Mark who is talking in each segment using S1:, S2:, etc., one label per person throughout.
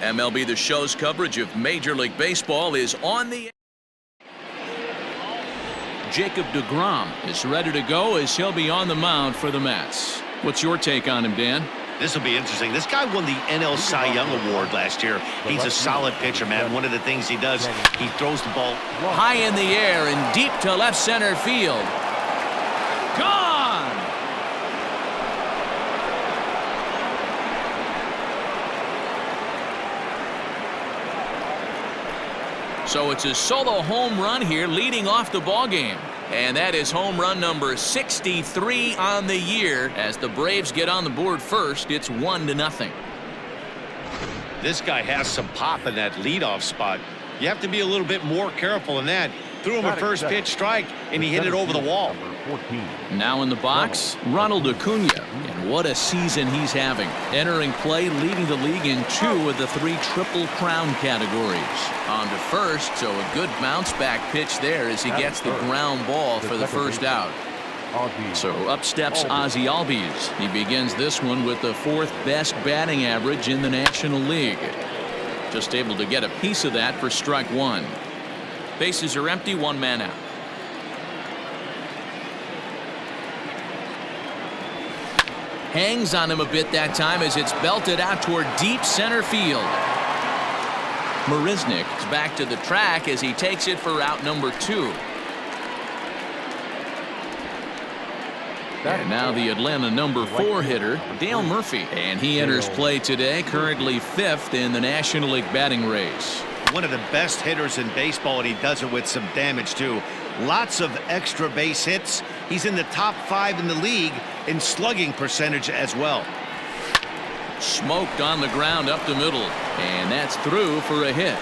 S1: MLB The Show's coverage of Major League Baseball is on the Jacob Degrom is ready to go as he'll be on the mound for the Mets. What's your take on him, Dan?
S2: This will be interesting. This guy won the NL Cy Young Award last year. He's a solid pitcher, man. One of the things he does, he throws the ball
S1: high in the air and deep to left center field. Gone! So it's a solo home run here leading off the ball game. And that is home run number 63 on the year. As the Braves get on the board first, it's 1-0.
S2: This guy has some pop in that leadoff spot. You have to be a little bit more careful in that. Threw him a first pitch strike, and he hit it over the wall.
S1: Now in the box, Ronald Acuna. And what a season he's having. Entering play, leading the league in 2 of the 3 Triple Crown categories. On to first, so a good bounce back pitch there as he gets the ground ball for the first out. So up steps Ozzie Albies. He begins this one with the 4th best batting average in the National League. Just able to get a piece of that for strike 1. Bases are empty, 1 man out. Hangs on him a bit that time as it's belted out toward deep center field. Marisnick is back to the track as he takes it for out number 2. And now the Atlanta number 4 hitter, Dale Murphy. And he enters play today, currently 5th in the National League batting race.
S2: One of the best hitters in baseball, and he does it with some damage too. Lots of extra base hits. He's in the top 5 in the league in slugging percentage as well.
S1: Smoked on the ground up the middle, and that's through for a hit.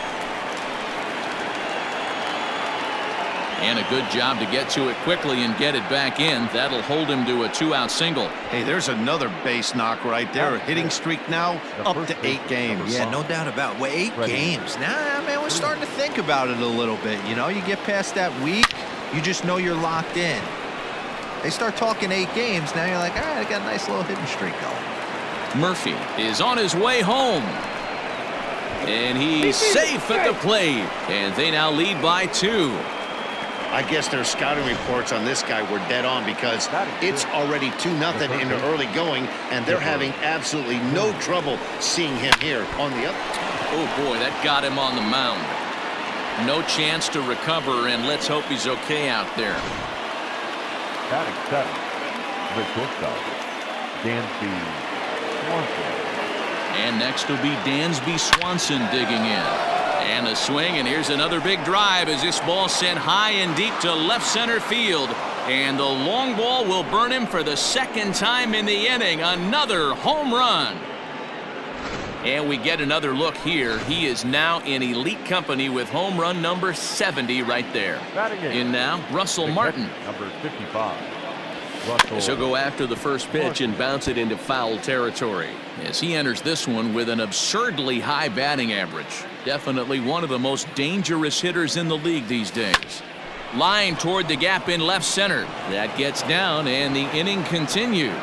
S1: And a good job to get to it quickly and get it back in. That'll hold him to a 2-out single.
S2: Hey, there's another base knock right there. A hitting streak now up to 8 games.
S3: Yeah, no doubt about it. Well, 8 games. Now, man, we're starting to think about it a little bit. You know, you get past that week, you just know you're locked in. They start talking 8 games. Now you're like, all right, I got a nice little hitting streak going.
S1: Murphy is on his way home. And he's safe at the plate. And they now lead by 2.
S2: I guess their scouting reports on this guy were dead on because it's already 2-0 in the early going, and they're having absolutely no trouble seeing him here on the other.
S1: Oh, boy, that got him on the mound. No chance to recover, and let's hope he's okay out there.
S4: Batting seven, the shortstop, Dansby Swanson.
S1: And next will be Dansby Swanson digging in. And a swing, and here's another big drive as this ball sent high and deep to left center field. And the long ball will burn him for the 2nd time in the inning. Another home run. And we get another look here. He is now in elite company with home run number 70 right there. In now, Russell Martin.
S4: Number 55.
S1: He'll go after the first pitch and bounce it into foul territory as he enters this one with an absurdly high batting average. Definitely one of the most dangerous hitters in the league these days. Line toward the gap in left center. That gets down, and the inning continues.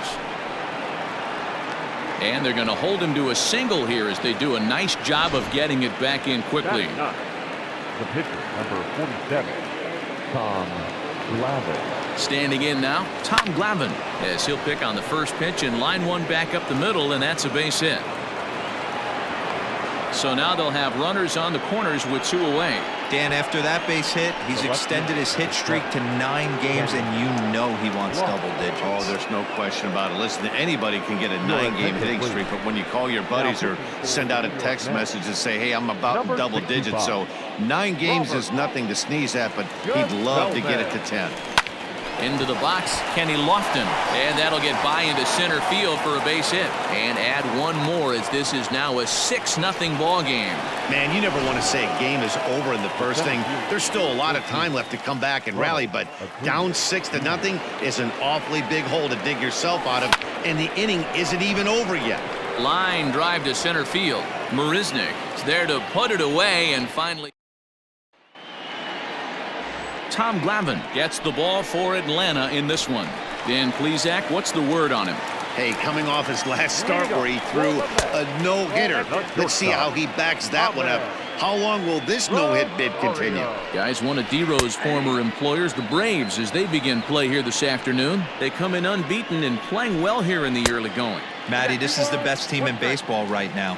S1: And they're going to hold him to a single here as they do a nice job of getting it back in quickly.
S4: The pitcher, number 47, Tom Glavine.
S1: Standing in now, Tom Glavine, as he'll pick on the first pitch and line one back up the middle, and that's a base hit. So now they'll have runners on the corners with 2 away.
S3: Dan, after that base hit, he's extended his hit streak to 9 games, and you know he wants double digits.
S2: Oh, there's no question about it. Listen, anybody can get a 9-game hitting streak, but when you call your buddies or send out a text message and say, hey, I'm about double digits, so 9 games is nothing to sneeze at, but he'd love to get it to 10.
S1: Into the box, Kenny Lofton, and that'll get by into center field for a base hit. And add one more as this is now a 6-0 ball game.
S2: Man, you never want to say a game is over in the first inning. There's still a lot of time left to come back and rally, but down 6-0 is an awfully big hole to dig yourself out of, and the inning isn't even over yet.
S1: Line drive to center field. Marisnick is there to put it away, and finally Tom Glavine gets the ball for Atlanta in this one. Dan Plesac, what's the word on him?
S2: Hey, coming off his last start where he threw a no-hitter. Let's see how he backs that one up. How long will this no-hit bid continue?
S1: Guys, one of D-Row's former employers, the Braves, as they begin play here this afternoon. They come in unbeaten and playing well here in the early going.
S3: Matty, this is the best team in baseball right now.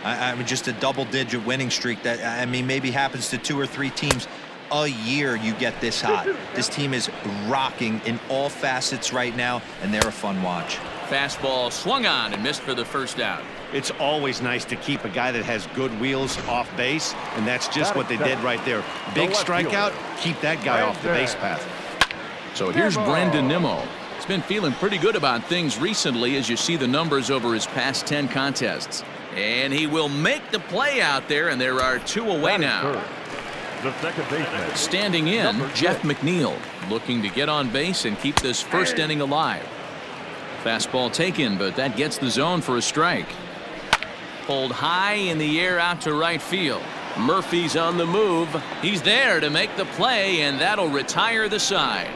S3: I mean, just a double-digit winning streak that, I mean, maybe happens to 2 or 3 teams a year. You get this hot. This team is rocking in all facets right now, and they're a fun watch.
S1: Fastball swung on and missed for the first out.
S2: It's always nice to keep a guy that has good wheels off base, and that's just what they did right there. Big strikeout, keep that guy off the base path.
S1: So here's Brandon Nimmo. He's been feeling pretty good about things recently as you see the numbers over his past 10 contests. And he will make the play out there, and there are 2 away now.
S4: The second baseman.
S1: Standing in, Jeff McNeil, looking to get on base and keep this first inning alive. Fastball taken, but that gets the zone for a strike. Pulled high in the air out to right field. Murphy's on the move. He's there to make the play, and that'll retire the side.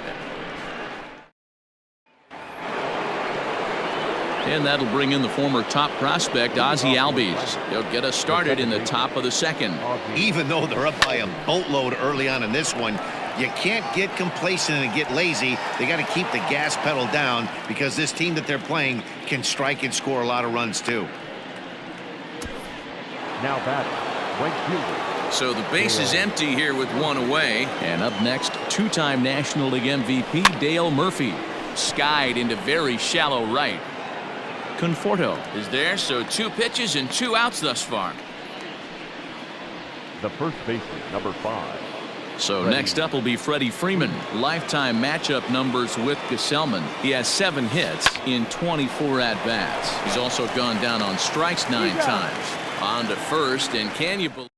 S1: And that'll bring in the former top prospect, Ozzie Albies. He'll get us started in the top of the second.
S2: Even though they're up by a boatload early on in this one, you can't get complacent and get lazy. They got to keep the gas pedal down because this team that they're playing can strike and score a lot of runs too.
S4: Now batting, right fielder.
S1: So the base is empty here with 1 away. And up next, 2-time National League MVP Dale Murphy. Skied into very shallow right. Conforto is there, so 2 pitches and 2 outs thus far.
S4: The first baseman, number 5.
S1: So next up will be Freddie Freeman. Lifetime matchup numbers with Gesellman. He has 7 hits in 24 at-bats. He's also gone down on strikes 9 times. On to first, and can you believe?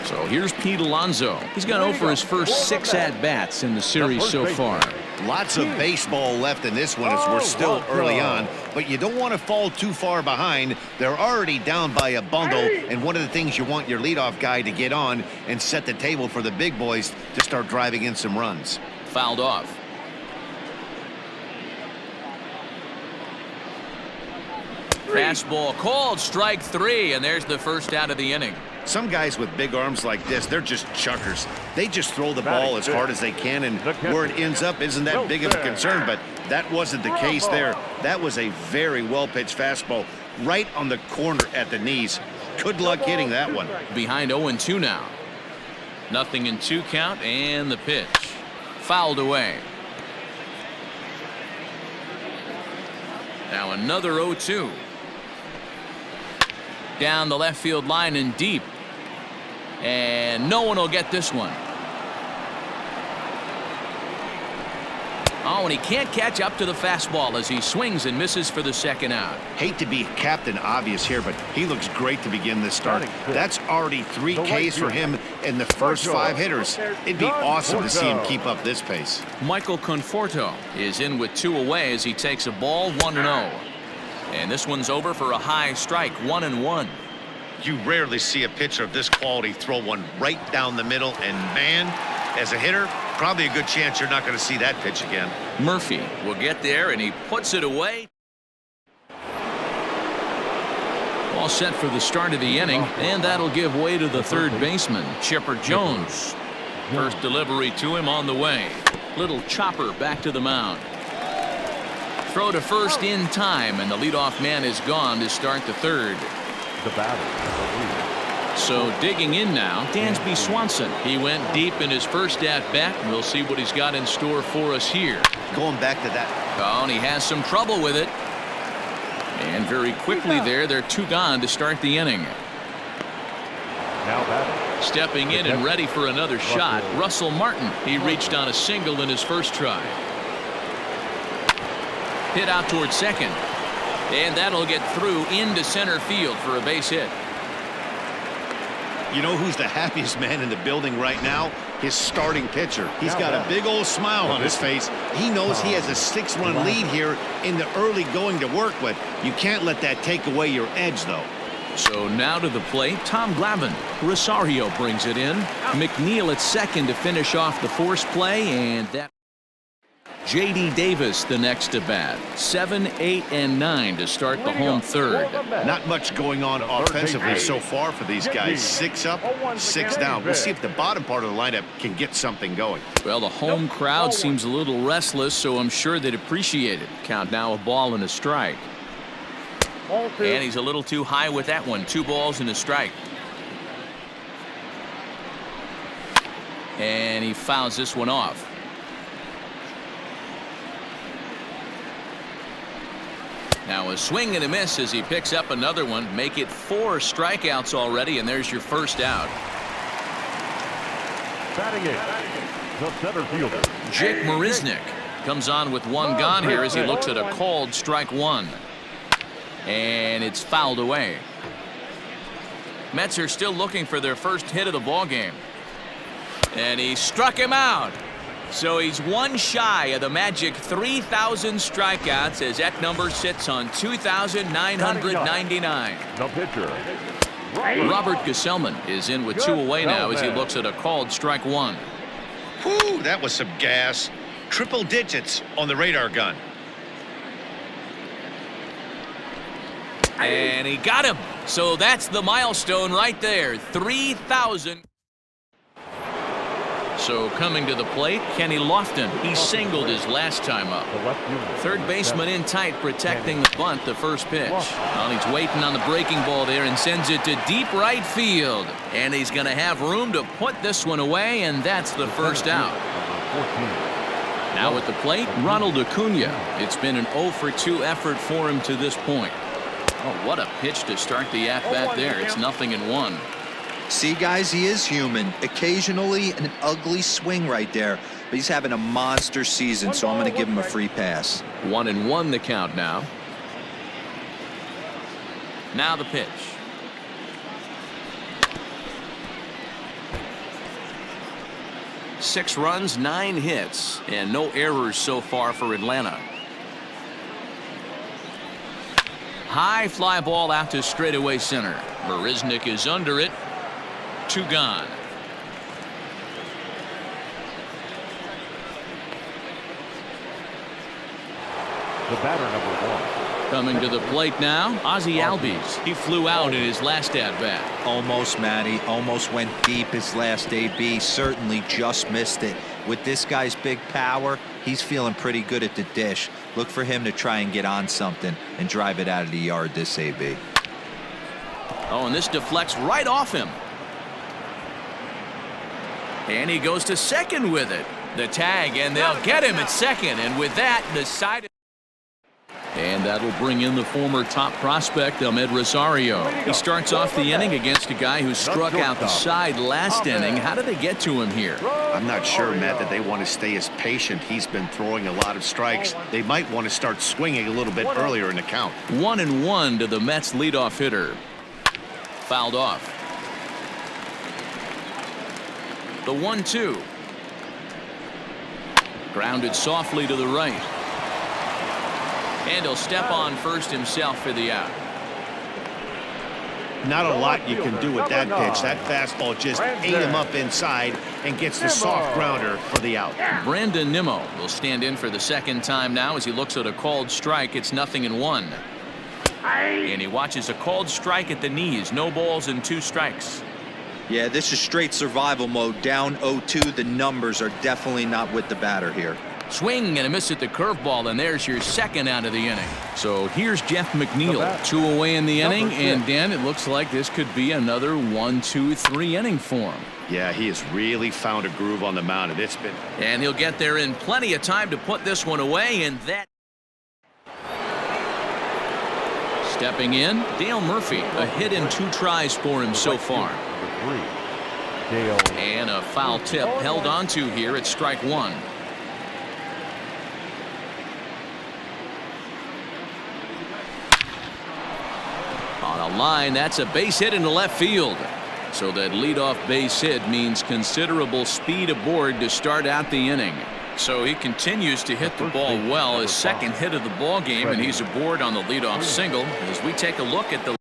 S1: So here's Pete Alonso. He's gone over his first 6 at-bats in the series so far.
S2: Lots of baseball left in this one as we're still early on, but you don't want to fall too far behind. They're already down by a bundle, and one of the things you want your leadoff guy to get on and set the table for the big boys to start driving in some runs.
S1: Fouled off. Fastball called, strike 3, and there's the first out of the inning.
S2: Some guys with big arms like this, they're just chuckers. They just throw the ball as hard as they can, and where it ends up isn't that big of a concern, but that wasn't the case there. That was a very well-pitched fastball right on the corner at the knees. Good luck hitting that one.
S1: Behind 0-2 now. 0-2 count, and the pitch. Fouled away. Now another 0-2. Down the left field line and deep. And no one will get this one. Oh, and he can't catch up to the fastball as he swings and misses for the second out.
S2: Hate to be Captain Obvious here, but he looks great to begin this start. That's already 3 Ks for him in the first 5 hitters. It'd be awesome to see him keep up this pace.
S1: Michael Conforto is in with 2 away as he takes a ball 1-0. And this one's over for a high strike, 1-1.
S2: You rarely see a pitcher of this quality throw one right down the middle, and man, as a hitter, probably a good chance you're not going to see that pitch again.
S1: Murphy will get there, and he puts it away. All set for the start of the inning, and that'll give way to the third baseman, Chipper Jones. First delivery to him on the way. Little chopper back to the mound. Throw to first in time, and the leadoff man is gone to start the third.
S4: The batter.
S1: So digging in now, Dansby Swanson. He went deep in his first at-bat, and we'll see what he's got in store for us here.
S2: Going back to that.
S1: Oh, and he has some trouble with it. And very quickly there, they're 2 gone to start the inning.
S4: Now batting.
S1: Stepping in and ready for another shot, Russell Martin. He reached on a single in his first try. Hit out towards second. And that'll get through into center field for a base hit.
S2: You know who's the happiest man in the building right now? His starting pitcher. He's got a big old smile on his face. He knows he has a 6-run lead here in the early going to work with. You can't let that take away your edge, though.
S1: So now to the plate, Tom Glavine. Rosario brings it in. McNeil at second to finish off the force play, and that. J.D. Davis the next to bat. 7, 8, and 9 to start the home third.
S2: Not much going on offensively so far for these guys. 6 up, 6 down. We'll see if the bottom part of the lineup can get something going.
S1: Well, the home crowd seems a little restless, so I'm sure they'd appreciate it. Count now a ball and a strike. And he's a little too high with that one. 2 balls and a strike. And he fouls this one off. Now a swing and a miss as he picks up another one. Make it 4 strikeouts already, and there's your first out.
S4: Batting in, the center fielder,
S1: Jake Marisnick comes on with 1 gone here as he looks at a called strike 1. And it's fouled away. Mets are still looking for their first hit of the ball game. And he struck him out. So he's 1 shy of the magic 3,000 strikeouts as that number sits on 2,999.
S4: the pitcher,
S1: Robert Gesellman is in with 2 away now as he looks at a called strike 1.
S2: Whew, that was some gas. Triple digits on the radar gun.
S1: And he got him. So that's the milestone right there. 3,000. So coming to the plate, Kenny Lofton. He singled his last time up.
S4: the left fielder,
S1: Third baseman in tight, protecting the bunt, the first pitch. Well, he's waiting on the breaking ball there and sends it to deep right field. And he's going to have room to put this one away, and that's the first out. Now at the plate, Ronald Acuna. It's been an 0 for 2 effort for him to this point. Oh, what a pitch to start the at-bat there. It's 0-1.
S3: See, guys, he is human. Occasionally an ugly swing right there, but he's having a monster season, so I'm going to give him a free pass.
S1: 1-1 the count now. Now the pitch. Six runs, 9 hits, and no errors so far for Atlanta. High fly ball out to straightaway center. Marisnick is under it. 2 gone.
S4: the batter, number 1.
S1: Coming to the plate now, Ozzie Albies. He flew out in his last at-bat.
S3: Almost, Matty. Almost went deep his last AB. Certainly just missed it. With this guy's big power, he's feeling pretty good at the dish. Look for him to try and get on something and drive it out of the yard this AB.
S1: Oh, and this deflects right off him. And he goes to second with it. The tag, and they'll get him at second. And with that, the side. And that'll bring in the former top prospect, Ahmed Rosario. He starts off the inning against a guy who struck out the side last inning. How did they get to him here?
S2: I'm not sure, Matt, that they want to stay as patient. He's been throwing a lot of strikes. They might want to start swinging a little bit earlier in the count.
S1: 1-1 to the Mets leadoff hitter. Fouled off. The 1-2. Grounded softly to the right. And he'll step on first himself for the out.
S2: Not a lot you can do with that pitch. That fastball just ate him up inside and gets the soft grounder for the out.
S1: Brandon Nimmo will stand in for the second time now as he looks at a called strike. It's 0-1. And he watches a called strike at the knees. No balls and 2 strikes.
S3: Yeah, this is straight survival mode. Down 0-2. The numbers are definitely not with the batter here.
S1: Swing and a miss at the curveball, and there's your second out of the inning. So here's Jeff McNeil, 2 away in the inning, and Dan, it looks like this could be another 1-2-3 inning for him.
S2: Yeah, he has really found a groove on the mound, and it's been.
S1: And he'll get there in plenty of time to put this one away, and that. Stepping in, Dale Murphy, a hit in 2 tries for him so far. And a foul tip held onto here at strike 1. On a line, that's a base hit into left field. So that leadoff base hit means considerable speed aboard to start out the inning. So he continues to hit the ball well, his second hit of the ball game, and he's aboard on the leadoff single as we take a look at the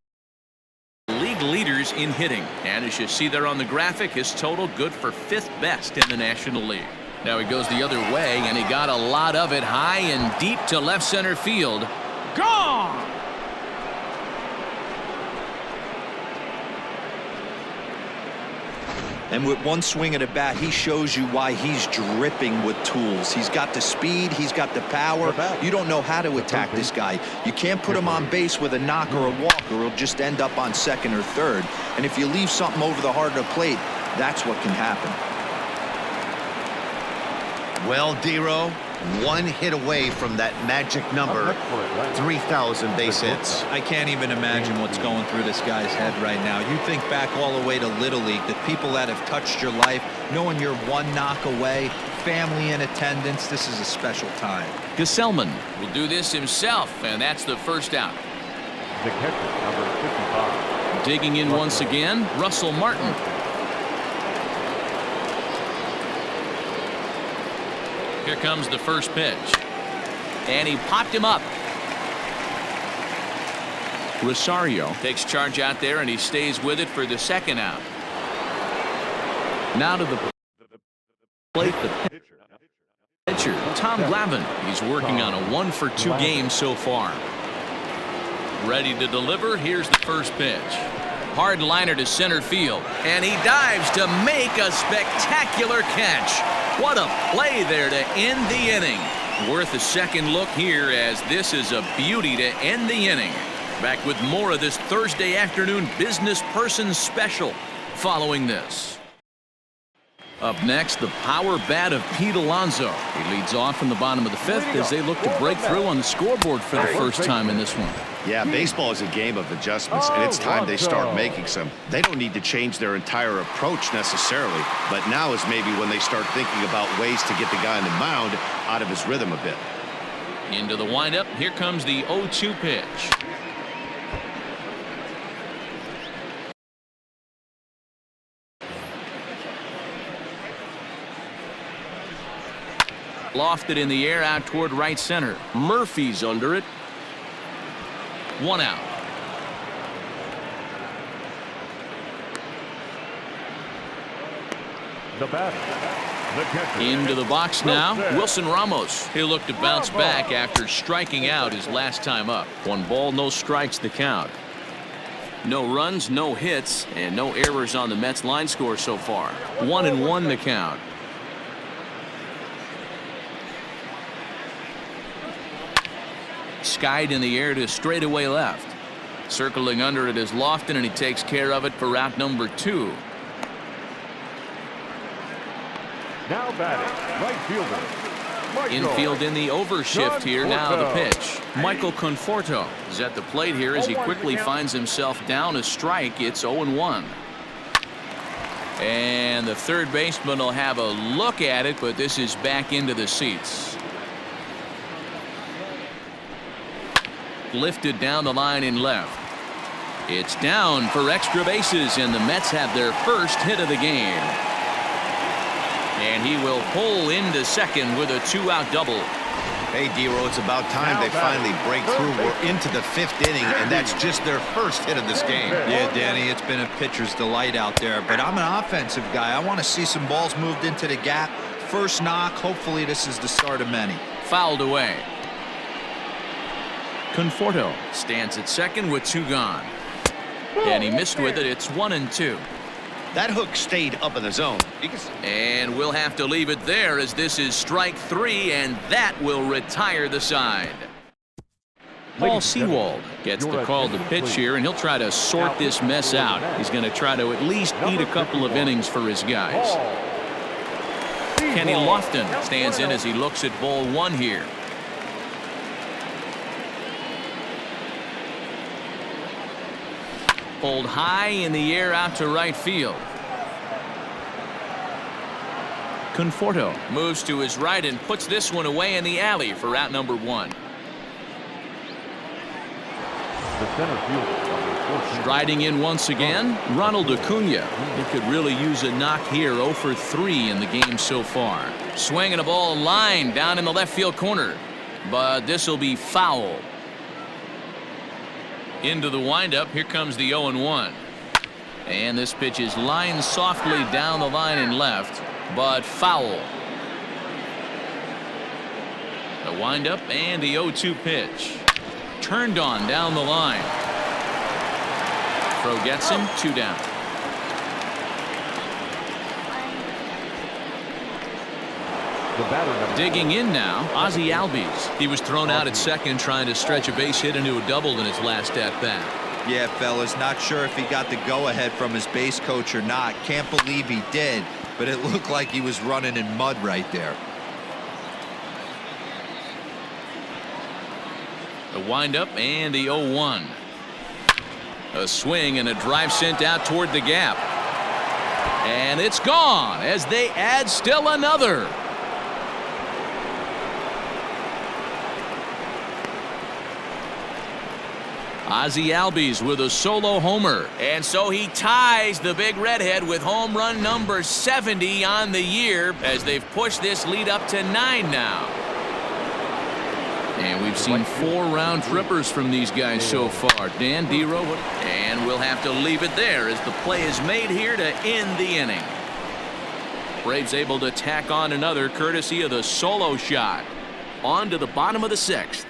S1: league leaders in hitting. And as you see there on the graphic, his total good for 5th best in the National League. Now he goes the other way, and he got a lot of it high and deep to left center field. Gone!
S3: And with one swing at a bat, he shows you why he's dripping with tools. He's got the speed, he's got the power. You don't know how to attack this guy. You can't put him on base with a knock or a walk, or he'll just end up on second or third. And if you leave something over the heart of the plate, that's what can happen.
S2: Well, Dero, one hit away from that magic number, 3,000 base hits.
S3: I can't even imagine what's going through this guy's head right now. You think back all the way to Little League, the people that have touched your life, knowing you're one knock away, family in attendance. This is a special time.
S1: Gesellman will do this himself, and that's the first out.
S4: The catcher, number 55.
S1: Digging in once again, Russell Martin. Here comes the first pitch. And he popped him up. Rosario takes charge out there, and he stays with it for the second out. Now to the plate, the pitcher, Tom Glavine. He's working on a 1-for-2 game so far. Ready to deliver. Here's the first pitch. Hard liner to center field, and he dives to make a spectacular catch. What a play there to end the inning. Worth a second look here, as this is a beauty to end the inning. Back with more of this Thursday afternoon business person special following this. Up next, the power bat of Pete Alonso. He leads off from the bottom of the fifth as they look to break through on the scoreboard for the first time in this one.
S2: Yeah, baseball is a game of adjustments, and it's time they start making some. They don't need to change their entire approach necessarily, but now is maybe when they start thinking about ways to get the guy on the mound out of his rhythm a bit.
S1: Into the windup. Here comes the 0-2 pitch. Lofted in the air out toward right center. Murphy's under it. 1 out.
S4: The batter, the catcher.
S1: Into the box now. Wilson Ramos. He'll look to bounce back after striking out his last time up. 1 ball, no strikes the count. No runs, no hits, and no errors on the Mets line score so far. 1-1 the count. Skied in the air to straightaway left. Circling under it is Lofton, and he takes care of it for route number 2.
S4: Now batting, right fielder.
S1: Infield in the overshift here. Now the pitch. Michael Conforto is at the plate here as he quickly finds himself down a strike. It's 0-1. And the third baseman will have a look at it, but this is back into the seats. Lifted down the line in left. It's down for extra bases, and the Mets have their first hit of the game. And he will pull into second with a 2-out double.
S2: Hey, Dero, it's about time they finally break through. We're into the 5th inning, and that's just their first hit of this game.
S3: Yeah, Danny, it's been a pitcher's delight out there, but I'm an offensive guy. I want to see some balls moved into the gap. First knock. Hopefully this is the start of many.
S1: Fouled away. Conforto stands at second with 2 gone. And he missed with it. It's 1-2.
S2: That hook stayed up in the zone.
S1: And we'll have to leave it there, as this is strike 3, and that will retire the side. Paul Sewald gets the call to pitch here, and he'll try to sort this mess out. He's going to try to at least eat a couple of innings for his guys. Kenny Lofton stands in as he looks at ball 1 here. Pulled high in the air out to right field. Conforto moves to his right and puts this one away in the alley for out number 1.
S4: The center fielder.
S1: Striding in once again, Ronald Acuna. He could really use a knock here. 0 for 3 in the game so far. Swinging a ball line down in the left field corner, but this will be foul. Into the windup. Here comes the 0-1. And this pitch is lined softly down the line in left, but foul. The windup and the 0-2 pitch. Turned on down the line. Throw gets him, 2 down. Digging in now, Ozzie Albies. He was thrown out at second trying to stretch a base hit into a double in his last at-bat.
S3: Yeah, fellas, not sure if he got the go-ahead from his base coach or not. Can't believe he did, but it looked like he was running in mud right there.
S1: The windup and the 0-1. A swing and a drive sent out toward the gap. And it's gone as they add still another. Ozzie Albies with a solo homer. And so he ties the big redhead with home run number 70 on the year as they've pushed this lead up to 9 now. And we've seen 4 round trippers from these guys so far. Dan Dero, and we'll have to leave it there as the play is made here to end the inning. Braves able to tack on another courtesy of the solo shot. On to the bottom of the 6th.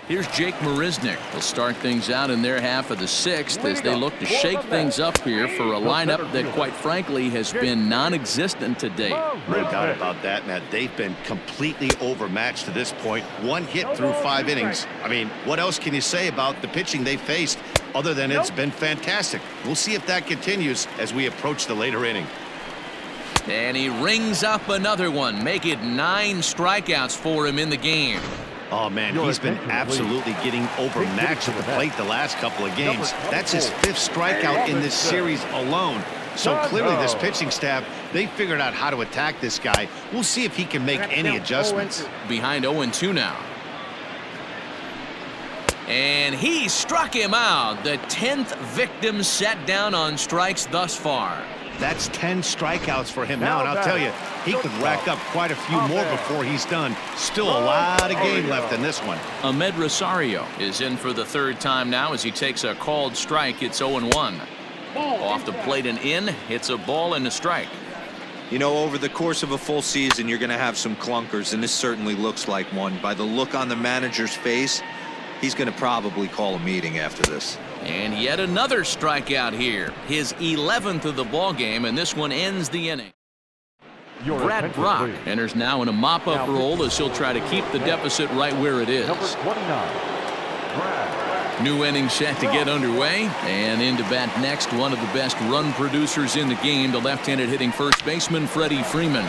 S1: Here's Jake Marisnick. They'll start things out in their half of the 6th as they look to shake things up here for a lineup that, quite frankly, has been non-existent to date.
S2: No doubt about that, Matt. They've been completely overmatched to this point. 1 hit through 5 innings. I mean, what else can you say about the pitching they faced other than it's been fantastic? We'll see if that continues as we approach the later inning.
S1: And he rings up another one. Make it 9 strikeouts for him in the game.
S2: Oh, man, he's been absolutely getting overmatched at the plate the last couple of games. That's his 5th strikeout in this series alone. So clearly this pitching staff, they figured out how to attack this guy. We'll see if he can make any adjustments.
S1: Behind 0-2 now. And he struck him out. The 10th victim set down on strikes thus far.
S2: That's 10 strikeouts for him now, and I'll tell you, he could rack up quite a few more before he's done. Still a lot of game left in this one.
S1: Ahmed Rosario is in for the 3rd time now as he takes a called strike. It's 0-1. Off the plate and in, hits a ball and a strike.
S3: You know, over the course of a full season, you're going to have some clunkers, and this certainly looks like one. By the look on the manager's face, he's going to probably call a meeting after this.
S1: And yet another strikeout here. His 11th of the ball game, and this one ends the inning. Brad Brock enters now in a mop-up role as he'll try to keep the deficit right where it is. New inning set to get underway, and into bat next, one of the best run producers in the game, the left-handed hitting first baseman Freddie Freeman.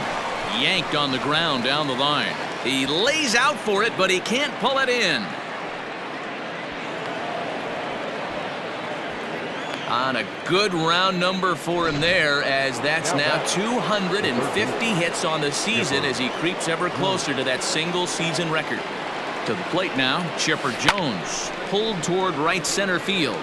S1: Yanked on the ground down the line. He lays out for it, but he can't pull it in. On a good round number for him there, as that's now 250 hits on the season as he creeps ever closer to that single season record. To the plate now, Chipper Jones pulled toward right center field.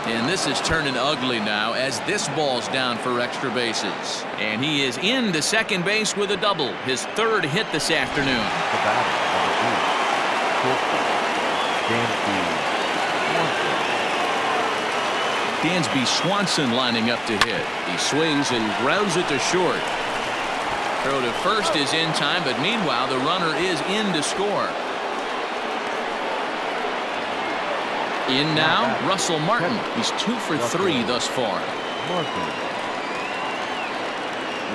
S1: And this is turning ugly now as this ball's down for extra bases. And he is into second base with a double, his 3rd hit this afternoon. Dansby Swanson lining up to hit. He swings and grounds it to short. Throw to first is in time, but meanwhile the runner is in to score. In now, Russell Martin. He's 2 for 3 thus far.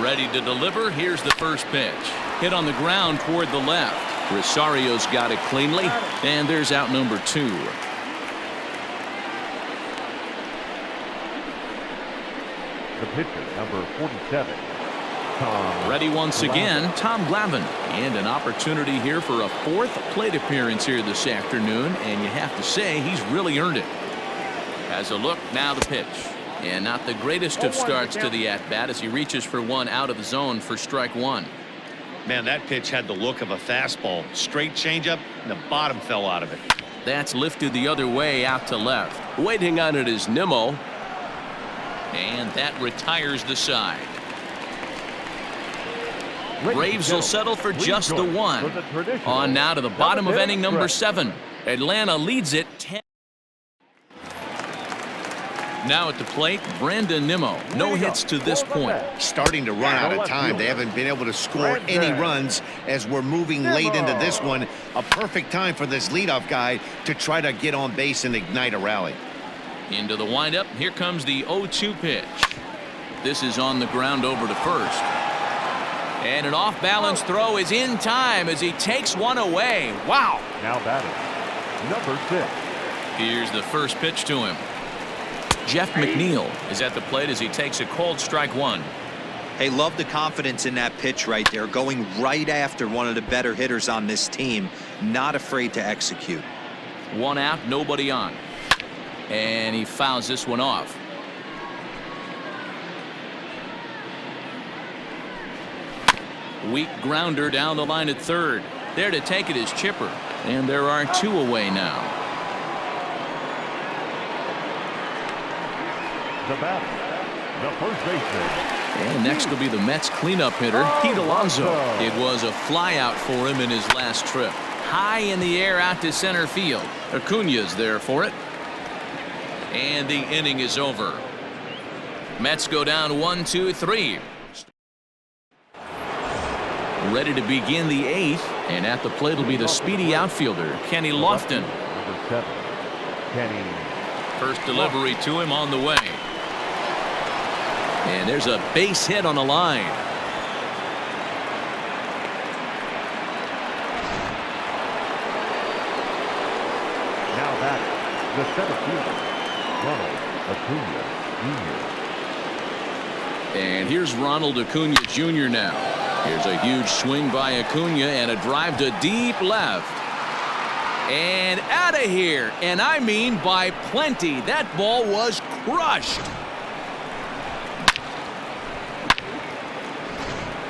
S1: Ready to deliver. Here's the first pitch. Hit on the ground toward the left. Rosario's got it cleanly, and there's out number 2.
S4: The pitcher, number 47.
S1: Ready once again, Tom Glavine. And an opportunity here for a 4th plate appearance here this afternoon, and you have to say he's really earned it. As a look, now the pitch. And not the greatest of starts to the at-bat as he reaches for one out of the zone for strike 1.
S2: Man, that pitch had the look of a fastball. Straight changeup, and the bottom fell out of it.
S1: That's lifted the other way out to left. Waiting on it is Nimmo. And that retires the side. Braves will settle for just the 1. On now to the bottom of inning number 7. Atlanta leads it 10. Now at the plate, Brandon Nimmo. No hits to this point.
S2: Starting to run out of time. They haven't been able to score any runs as we're moving late into this one. A perfect time for this leadoff guy to try to get on base and ignite a rally.
S1: Into the windup. Here comes the 0-2 pitch. This is on the ground over to first. And an off-balance throw is in time as he takes one away. Wow.
S4: Now batting, number 6.
S1: Here's the first pitch to him. Jeff McNeil is at the plate as he takes a cold strike one.
S3: Hey, love the confidence in that pitch right there. Going right after one of the better hitters on this team. Not afraid to execute.
S1: One out, nobody on. And he fouls this one off. Weak grounder down the line at third. There to take it is Chipper. And there are 2 away now.
S4: The batter, the first baseman.
S1: And next will be the Mets cleanup hitter, Pete Alonso. It was a flyout for him in his last trip. High in the air out to center field. Acuna's there for it. And the inning is over. Mets go down 1-2-3. Ready to begin the 8th, and at the plate will be the speedy outfielder, Kenny Lofton.
S4: Number 7, Kenny.
S1: First delivery to him on the way. And there's a base hit on the line.
S4: Now batting, the center fielder, Ronald Acuna Jr.
S1: And here's Ronald Acuna Jr. now. Here's a huge swing by Acuna and a drive to deep left. And out of here. And I mean by plenty. That ball was crushed.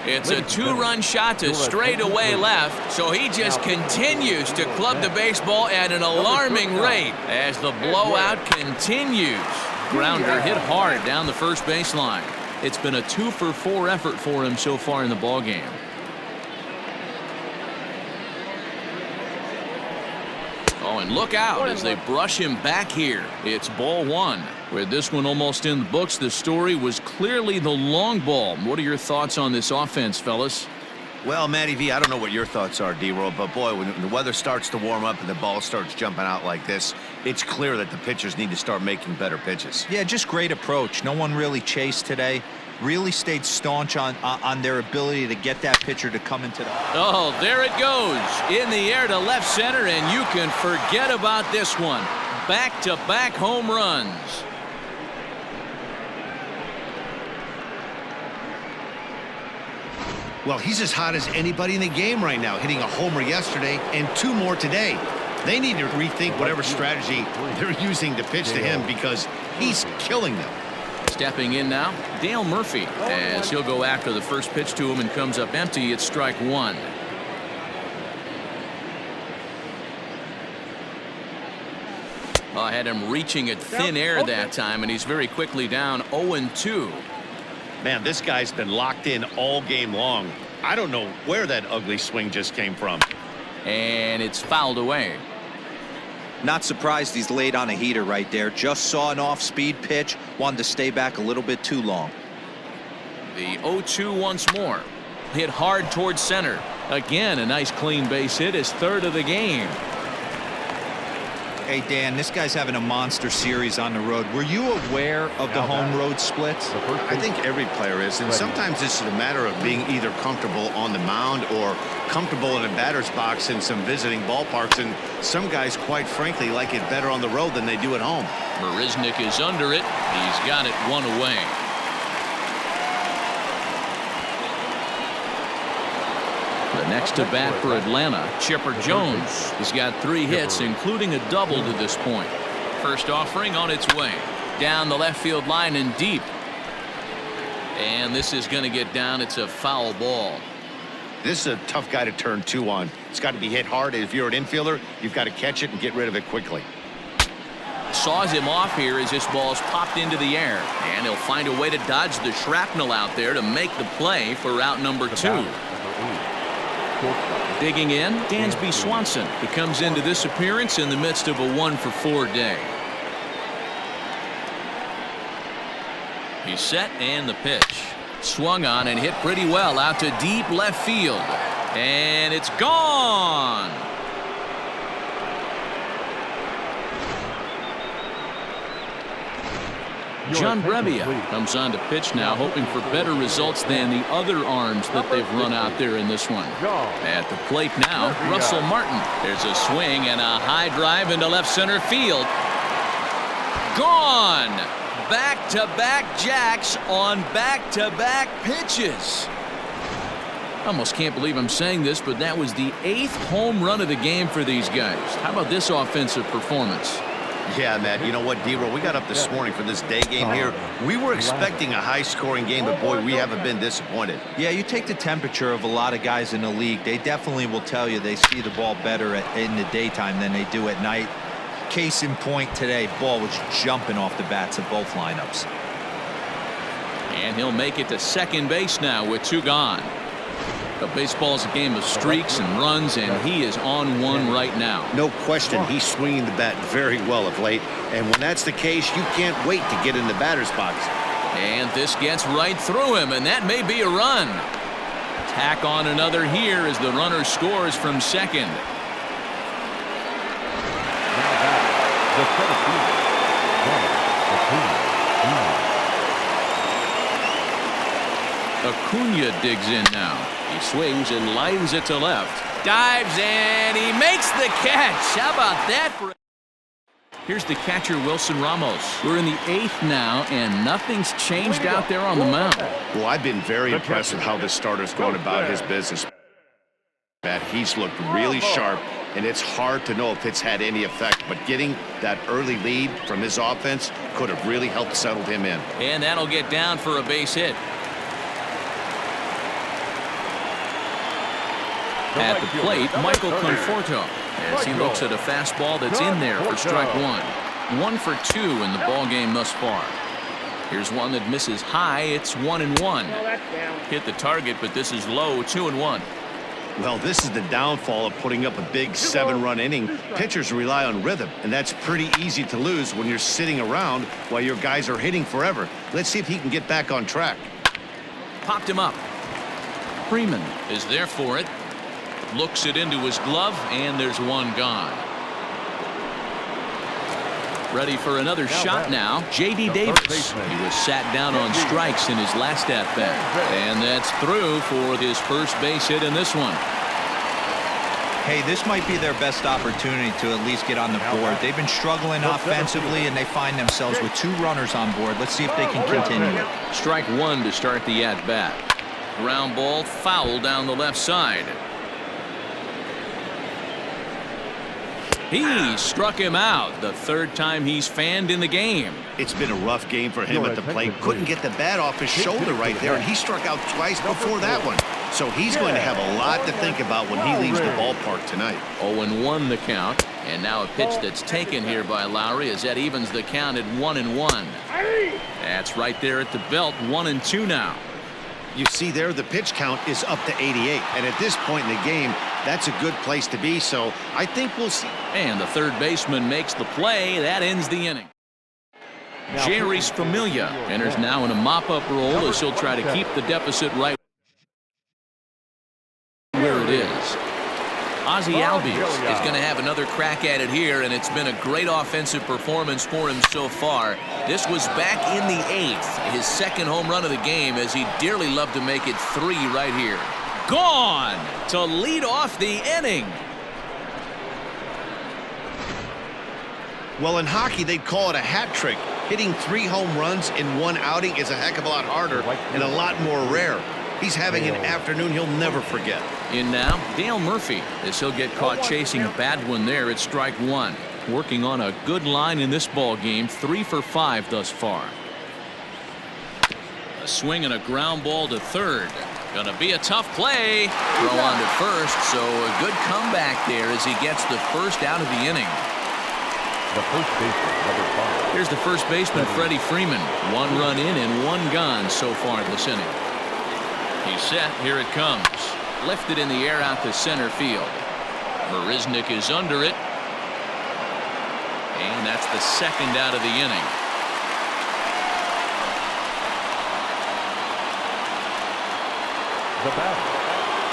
S1: It's a 2-run shot to straightaway left, so he just continues to club the baseball at an alarming rate as the blowout continues. Grounder hit hard down the first baseline. It's been a 2-for-4 effort for him so far in the ballgame. Oh, and look out as they brush him back here. It's ball 1. With this one almost in the books, the story was clearly the long ball. What are your thoughts on this offense, fellas?
S2: Well, Matty V, I don't know what your thoughts are, D-Roll, but boy, when the weather starts to warm up and the ball starts jumping out like this, it's clear that the pitchers need to start making better pitches.
S3: Yeah, just great approach. No one really chased today. Really stayed staunch on their ability to get that pitcher to come into the...
S1: Oh, there it goes. In the air to left center, and you can forget about this one. Back-to-back home runs.
S2: Well, he's as hot as anybody in the game right now, hitting a homer yesterday and 2 more today. They need to rethink whatever strategy they're using to pitch to him because he's killing them.
S1: Stepping in now, Dale Murphy, as he'll go after the first pitch to him and comes up empty. It's strike 1. I had him reaching at thin air that time, and he's very quickly down 0-2.
S2: Man, this guy's been locked in all game long. I don't know where that ugly swing just came from.
S1: And it's fouled away.
S3: Not surprised he's laid on a heater right there. Just saw an off-speed pitch. Wanted to stay back a little bit too long.
S1: The 0-2 once more. Hit hard towards center. Again, a nice clean base hit, his 3rd of the game.
S3: Hey, Dan, this guy's having a monster series on the road. Were you aware of the home road splits?
S2: I think every player is, and sometimes it's a matter of being either comfortable on the mound or comfortable in a batter's box in some visiting ballparks, and some guys, quite frankly, like it better on the road than they do at home.
S1: Marisnick is under it. He's got it 1 away. The next to bat for Atlanta, Chipper Jones. He's got 3 hits, including a double to this point. First offering on its way. Down the left field line and deep. And this is going to get down. It's a foul ball.
S2: This is a tough guy to turn 2 on. It's got to be hit hard. If you're an infielder, you've got to catch it and get rid of it quickly.
S1: Saws him off here as this ball's popped into the air. And he'll find a way to dodge the shrapnel out there to make the play for route number 2. Digging in, Dansby Swanson. He comes into this appearance in the midst of a 1-for-4 day. He's set and the pitch. Swung on and hit pretty well out to deep left field. And it's gone. John Brebbia comes on to pitch now, hoping for better results than the other arms that they've run out there in this one. At the plate now, Russell Martin. There's a swing and a high drive into left center field. Gone. Back-to-back jacks on back-to-back pitches. Almost can't believe I'm saying this, but that was the 8th home run of the game for these guys. How about this offensive performance?
S2: Yeah, Matt, you know what, D-Roll, we got up this morning for this day game here. We were expecting a high-scoring game, but, boy, we haven't been disappointed.
S3: Yeah, you take the temperature of a lot of guys in the league. They definitely will tell you they see the ball better in the daytime than they do at night. Case in point today, ball was jumping off the bats of both lineups.
S1: And he'll make it to second base now with 2 gone. The baseball is a game of streaks and runs, and he is on one right now.
S2: No question, he's swinging the bat very well of late, and when that's the case, you can't wait to get in the batter's box.
S1: And this gets right through him, and that may be a run. Tack on another here as the runner scores from second. Acuna digs in now. He swings and lines it to left. Dives and he makes the catch. How about that? Here's the catcher, Wilson Ramos. We're in the 8th now, and nothing's changed out there on the mound.
S2: Well, I've been very impressed with how this starter's going about his business. Matt, he's looked really sharp, and it's hard to know if it's had any effect, but getting that early lead from his offense could have really helped settle him in.
S1: And that'll get down for a base hit. At the plate, Michael Conforto, as he looks at a fastball that's in there for strike 1. 1 for 2 in the ball game thus far. Here's one that misses high. It's 1-1. Hit the target, but this is low. 2-1.
S2: Well, this is the downfall of putting up a big 7-run inning. Pitchers rely on rhythm, and that's pretty easy to lose when you're sitting around while your guys are hitting forever. Let's see if he can get back on track.
S1: Popped him up. Freeman is there for it. Looks it into his glove, and there's 1 gone. Ready for another shot now. J.D. Davis. He was sat down on strikes in his last at-bat. And that's through for his first base hit in this one.
S3: Hey, this might be their best opportunity to at least get on the board. They've been struggling offensively, and they find themselves with 2 runners on board. Let's see if they can continue it.
S1: Strike 1 to start the at-bat. Ground ball foul down the left side. He struck him out, the 3rd time he's fanned in the game.
S2: It's been a rough game for him at the plate. Couldn't get the bat off his shoulder right there, and he struck out twice before that one. So he's going to have a lot to think about when he leaves the ballpark tonight.
S1: 0-1 the count, and now a pitch that's taken here by Lowry as that evens the count at 1-1. That's right there at the belt, 1-2 now.
S2: You see there, the pitch count is up to 88, and at this point in the game, that's a good place to be, so I think we'll see.
S1: And the 3rd baseman makes the play. That ends the inning. Jerry's Familia enters now in a mop-up role as he'll try to keep the deficit right where it is. Ozzie Albies is going to have another crack at it here, and it's been a great offensive performance for him so far. This was back in the 8th, his 2nd home run of the game, as he'd dearly love to make it 3 right here. Gone to lead off the inning.
S2: Well, in hockey, they'd call it a hat trick. Hitting 3 home runs in 1 outing is a heck of a lot harder and a lot more rare. He's having an afternoon he'll never forget.
S1: In now, Dale Murphy, as he'll get caught chasing a bad one there at strike 1. Working on a good line in this ball game, 3 for 5 thus far. A swing and a ground ball to 3rd. Gonna be a tough play. Throw on to 1st, so a good comeback there as he gets the 1st out of the inning.
S4: The first baseman, number 5.
S1: Here's the first baseman, Freddie Freeman. 1 run in and 1 gone so far this inning. He's set. Here it comes. Lifted in the air out to center field. Marisnik is under it. And that's the 2nd out of the inning.
S4: the bat.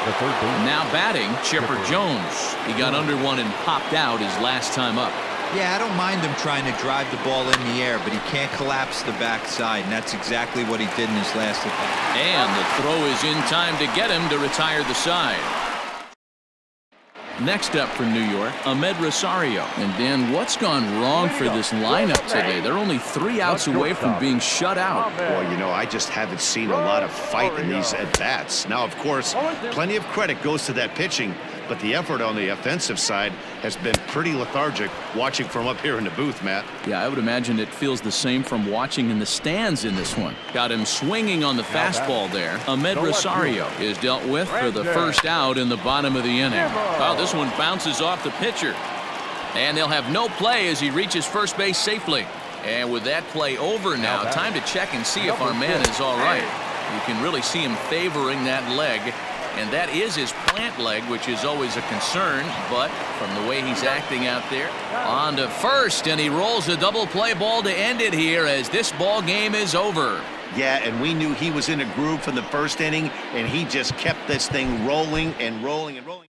S4: The third baseman.
S1: Now batting, Chipper Jones. He got under one and popped out his last time up.
S3: Yeah, I don't mind him trying to drive the ball in the air, but he can't collapse the backside, and that's exactly what he did in his last at-bat.
S1: And the throw is in time to get him to retire the side. Next up for New York, Ahmed Rosario. And Dan, what's gone wrong for this lineup today? They're only 3 outs away from being shut out.
S2: Well, you know, I just haven't seen a lot of fight in these at-bats. Now, of course, plenty of credit goes to that pitching, but the effort on the offensive side has been pretty lethargic watching from up here in the booth, Matt.
S1: Yeah, I would imagine it feels the same from watching in the stands in this one. Got him swinging on the fastball there. Ahmed Rosario is dealt with for the first out in the bottom of the inning. Oh, this one bounces off the pitcher. And they'll have no play as he reaches first base safely. And with that play over now, time to check and see if our man is all right. You can really see him favoring that leg. And that is his plant leg, which is always a concern. But from the way he's acting out there, on to first, and he rolls a double play ball to end it here as this ball game is over.
S2: Yeah, and we knew he was in a groove from the first inning, and he just kept this thing rolling and rolling and rolling.